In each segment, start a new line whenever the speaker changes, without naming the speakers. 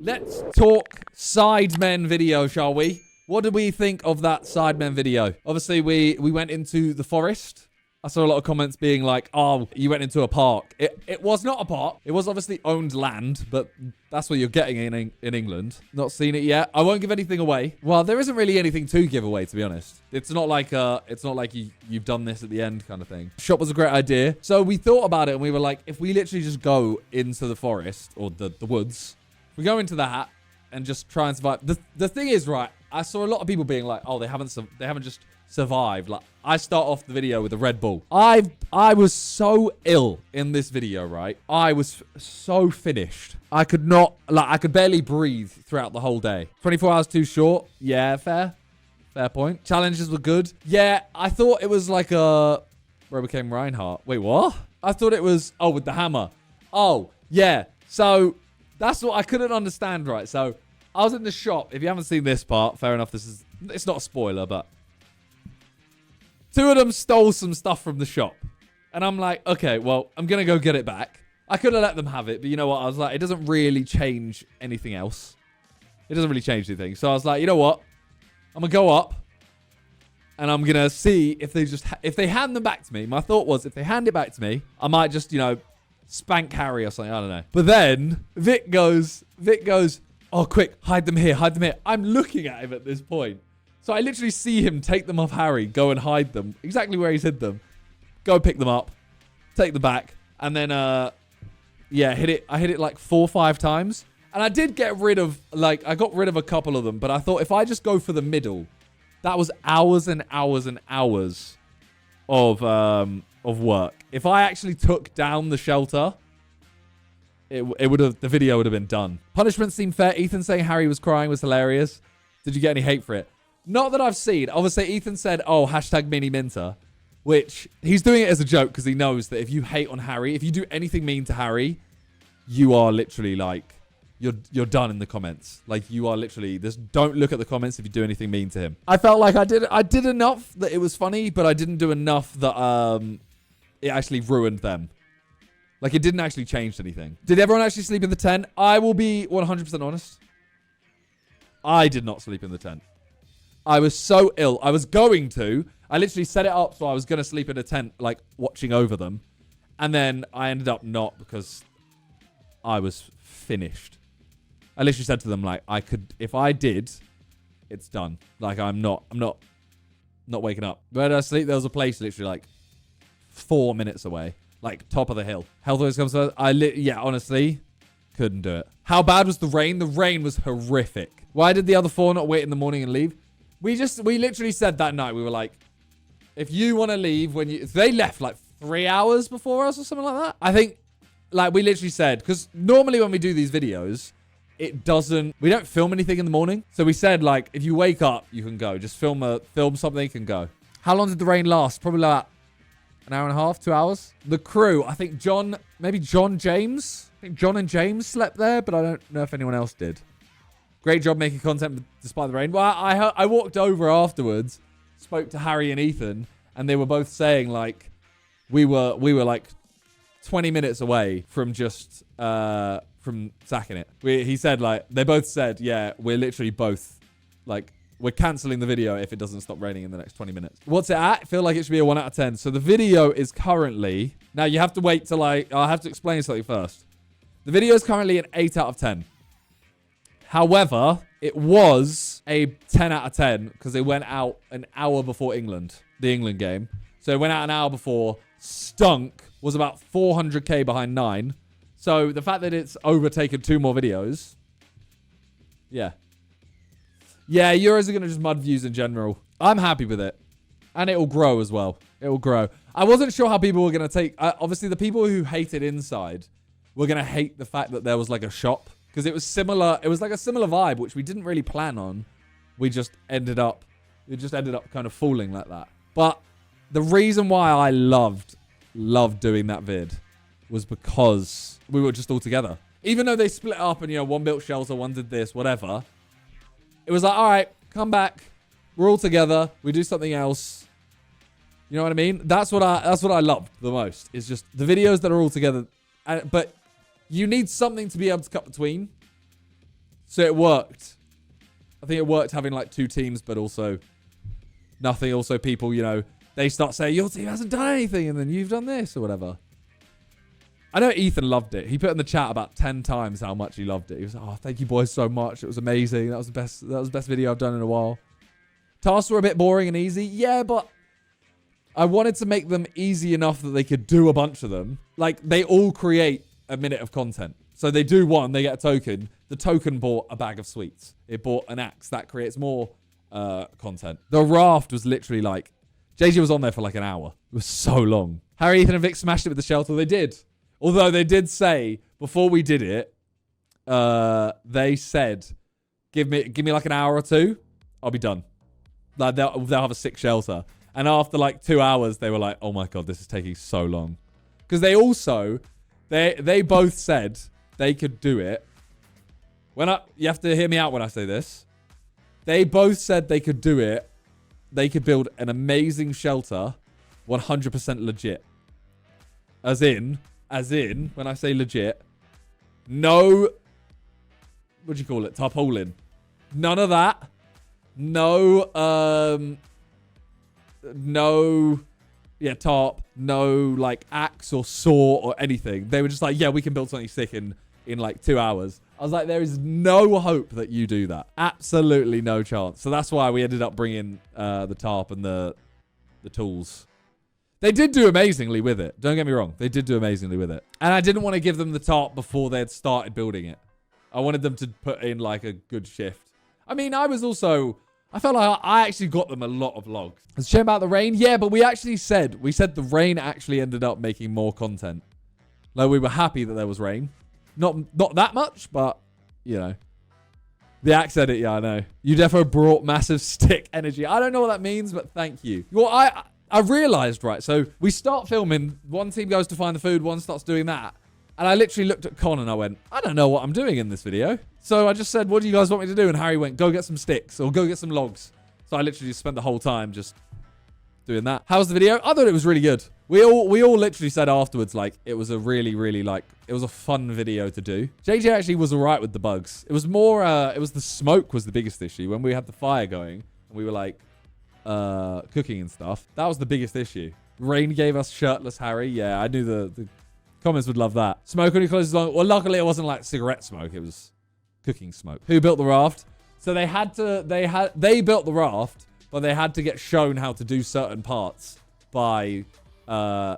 Let's talk Sidemen video, shall we? What did we think of that Sidemen video? Obviously, we went into the forest. I saw a lot of comments being like, oh, you went into a park. It was not a park. It was obviously owned land, but that's what you're getting in England. Not seen it yet. I won't give anything away. Well, there isn't really anything to give away, to be honest. It's not like you've done this at the end kind of thing. Shop was a great idea. So we thought about it and we were like, if we literally just go into the forest or the woods, we go into that and just try and survive. The thing is, right, I saw a lot of people being like, oh, they haven't just survived. Like, I start off the video with a Red Bull. I was so ill in this video, right? I was so finished. I could barely breathe throughout the whole day. 24 hours too short. Yeah, fair point. Challenges were good. Yeah, I thought it was like a where became Reinhardt. Wait, what? I thought it was, oh, with the hammer. Oh, yeah. So that's what I couldn't understand, right? So I was in the shop. If you haven't seen this part, fair enough. It's not a spoiler, but two of them stole some stuff from the shop. And I'm like, okay, well, I'm going to go get it back. I could have let them have it, but you know what? I was like, it doesn't really change anything else. It doesn't really change anything. So I was like, you know what? I'm going to go up and I'm going to see if they hand them back to me. My thought was, if they hand it back to me, I might just, spank Harry or something. I don't know. But then Vic goes, oh, quick, hide them here. I'm looking at him at this point. So I literally see him take them off Harry, go and hide them. Exactly where he's hid them. Go pick them up. Take them back. And then, hit it. I hit it like 4 or 5 times. And I did get rid of, I got rid of a couple of them. But I thought if I just go for the middle, that was hours and hours and hours of work. If I actually took down the shelter, the video would have been done. Punishment seemed fair. Ethan saying Harry was crying was hilarious. Did you get any hate for it? Not that I've seen. Obviously, Ethan said, oh, #Miniminter, which he's doing it as a joke because he knows that if you hate on Harry, if you do anything mean to Harry, you are literally like, you're done in the comments. Like, you are literally, just don't look at the comments if you do anything mean to him. I felt like I did enough that it was funny, but I didn't do enough that it actually ruined them. Like, it didn't actually change anything. Did everyone actually sleep in the tent? I will be 100% honest. I did not sleep in the tent. I was so ill. I was going to. I literally set it up so I was going to sleep in a tent, like, watching over them. And then I ended up not because I was finished. I literally said to them, like, I could, if I did, it's done. Like, I'm not waking up. Where did I sleep? There was a place literally, like, 4 minutes away. Like, top of the hill. Health always comes first. Honestly, couldn't do it. How bad was the rain? The rain was horrific. Why did the other 4 not wait in the morning and leave? We literally said that night, we were like, if you want to leave they left like 3 hours before us or something like that. I think, like, we literally said, because normally when we do these videos, we don't film anything in the morning. So we said, like, if you wake up, you can go. Just film something and go. How long did the rain last? Probably like an hour and a half, 2 hours. The crew, I think John and James slept there, but I don't know if anyone else did. Great job making content despite the rain. Well, I walked over afterwards, spoke to Harry and Ethan, and they were both saying, like, we were like 20 minutes away from just from sacking it. He said, like, they both said, yeah, we're literally both, like, we're cancelling the video if it doesn't stop raining in the next 20 minutes. What's it at? I feel like it should be a 1 out of 10. So the video is currently, now you have to wait till I'll have to explain something first. The video is currently an 8 out of 10. However, it was a 10 out of 10 because it went out an hour before the England game. So it went out an hour before. Stunk was about 400k behind 9. So the fact that it's overtaken 2 more videos. Yeah. Yeah, Euros are going to just mud views in general. I'm happy with it. And it will grow as well. It will grow. I wasn't sure how people were going to take... obviously, the people who hated Inside were going to hate the fact that there was like a shop. Because it was similar. It was like a similar vibe, which we didn't really plan on. We just ended up kind of falling like that. But the reason why I loved doing that vid was because we were just all together. Even though they split up and, one built shelter, one did this, whatever. It was like, all right, come back. We're all together. We do something else. You know what I mean? That's what I loved the most. Is just the videos that are all together. But you need something to be able to cut between. So it worked. I think it worked having like 2 teams, but also nothing. Also people, you know, they start saying, your team hasn't done anything, and then you've done this or whatever. I know Ethan loved it. He put in the chat about 10 times how much he loved it. He was like, oh, thank you boys so much. It was amazing. That was the best video I've done in a while. Tasks were a bit boring and easy. Yeah, but I wanted to make them easy enough that they could do a bunch of them. Like, they all create a minute of content. So they do one, they get a token. The token bought a bag of sweets. It bought an axe. That creates more content. The raft was literally like... JJ was on there for like an hour. It was so long. Harry, Ethan, and Vic smashed it with the shelter. They did. Although they did say, before we did it, they said, give me like an hour or 2. I'll be done. Like they'll have a sick shelter. And after like 2 hours, they were like, oh my God, this is taking so long. Because they also, they both said they could do it. You have to hear me out when I say this. They both said they could do it. They could build an amazing shelter, 100% legit. As in, when I say legit, no, what do you call it? Tarpaulin. None of that. No, tarp. No, like, axe or saw or anything. They were just like, yeah, we can build something sick in like 2 hours. I was like, there is no hope that you do that. Absolutely no chance. So that's why we ended up bringing the tarp and the tools. They did do amazingly with it. Don't get me wrong. They did do amazingly with it. And I didn't want to give them the tarp before they had started building it. I wanted them to put in like a good shift. I mean, I felt like I actually got them a lot of logs. Let's chat about the rain. Yeah, but we said the rain actually ended up making more content. Like, we were happy that there was rain. Not that much, but, you know. The axe edit, yeah, I know. You defo brought massive stick energy. I don't know what that means, but thank you. Well, I realized, right, so we start filming. One team goes to find the food. One starts doing that. And I literally looked at Con and I went, I don't know what I'm doing in this video. So I just said, what do you guys want me to do? And Harry went, go get some sticks or go get some logs. So I literally just spent the whole time just doing that. How was the video? I thought it was really good. We all literally said afterwards, like, it was a really, really, like, it was a fun video to do. JJ actually was all right with the bugs. It was more, it was the smoke was the biggest issue. When we had the fire going and we were, like, cooking and stuff, that was the biggest issue. Rain gave us shirtless Harry. Yeah, I knew the comments would love that. Smoke on your clothes is long. Well, luckily it wasn't like cigarette smoke. It was cooking smoke. Who built the raft? So they built the raft, but they had to get shown how to do certain parts by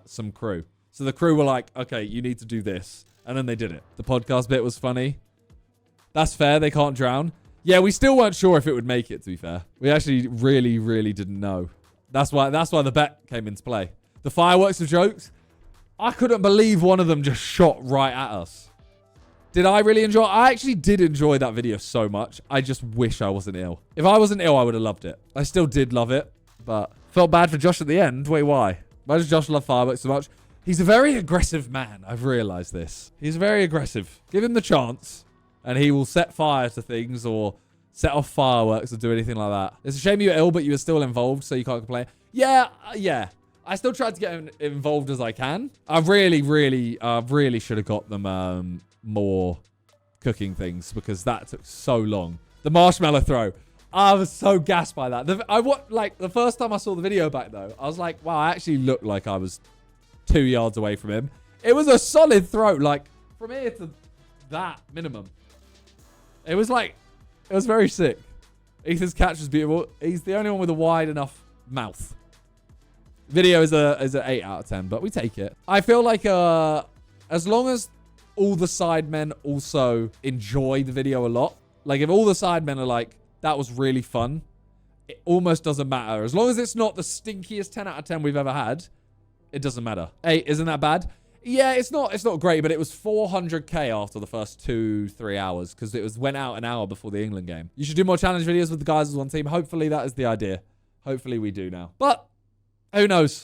some crew. So the crew were like, okay, you need to do this. And then they did it. The podcast bit was funny. That's fair. They can't drown. Yeah, we still weren't sure if it would make it, to be fair. We actually really, really didn't know. That's why the bet came into play. The fireworks of jokes. I couldn't believe one of them just shot right at us. Did I really enjoy it? I actually did enjoy that video so much. I just wish I wasn't ill. If I wasn't ill, I would have loved it. I still did love it, but felt bad for Josh at the end. Wait, why? Why does Josh love fireworks so much? He's a very aggressive man. I've realized this. He's very aggressive. Give him the chance, and he will set fire to things or set off fireworks or do anything like that. It's a shame you were ill, but you were still involved, so you can't complain. Yeah. I still tried to get involved as I can. I really should have got them more cooking things because that took so long. The marshmallow throw. I was so gassed by that. The first time I saw the video back though, I was like, wow, I actually looked like I was 2 yards away from him. It was a solid throw, like from here to that minimum. It was very sick. Ethan's catch was beautiful. He's the only one with a wide enough mouth. Video is an 8 out of 10, but we take it. I feel like as long as all the sidemen also enjoy the video a lot, like if all the sidemen are like, that was really fun, it almost doesn't matter. As long as it's not the stinkiest 10 out of 10 we've ever had, it doesn't matter. 8 isn't that bad? Yeah, it's not great, but it was 400k after the first 2-3 hours because it went out an hour before the England game. You should do more challenge videos with the guys as one team. Hopefully that is the idea. Hopefully we do now. But who knows?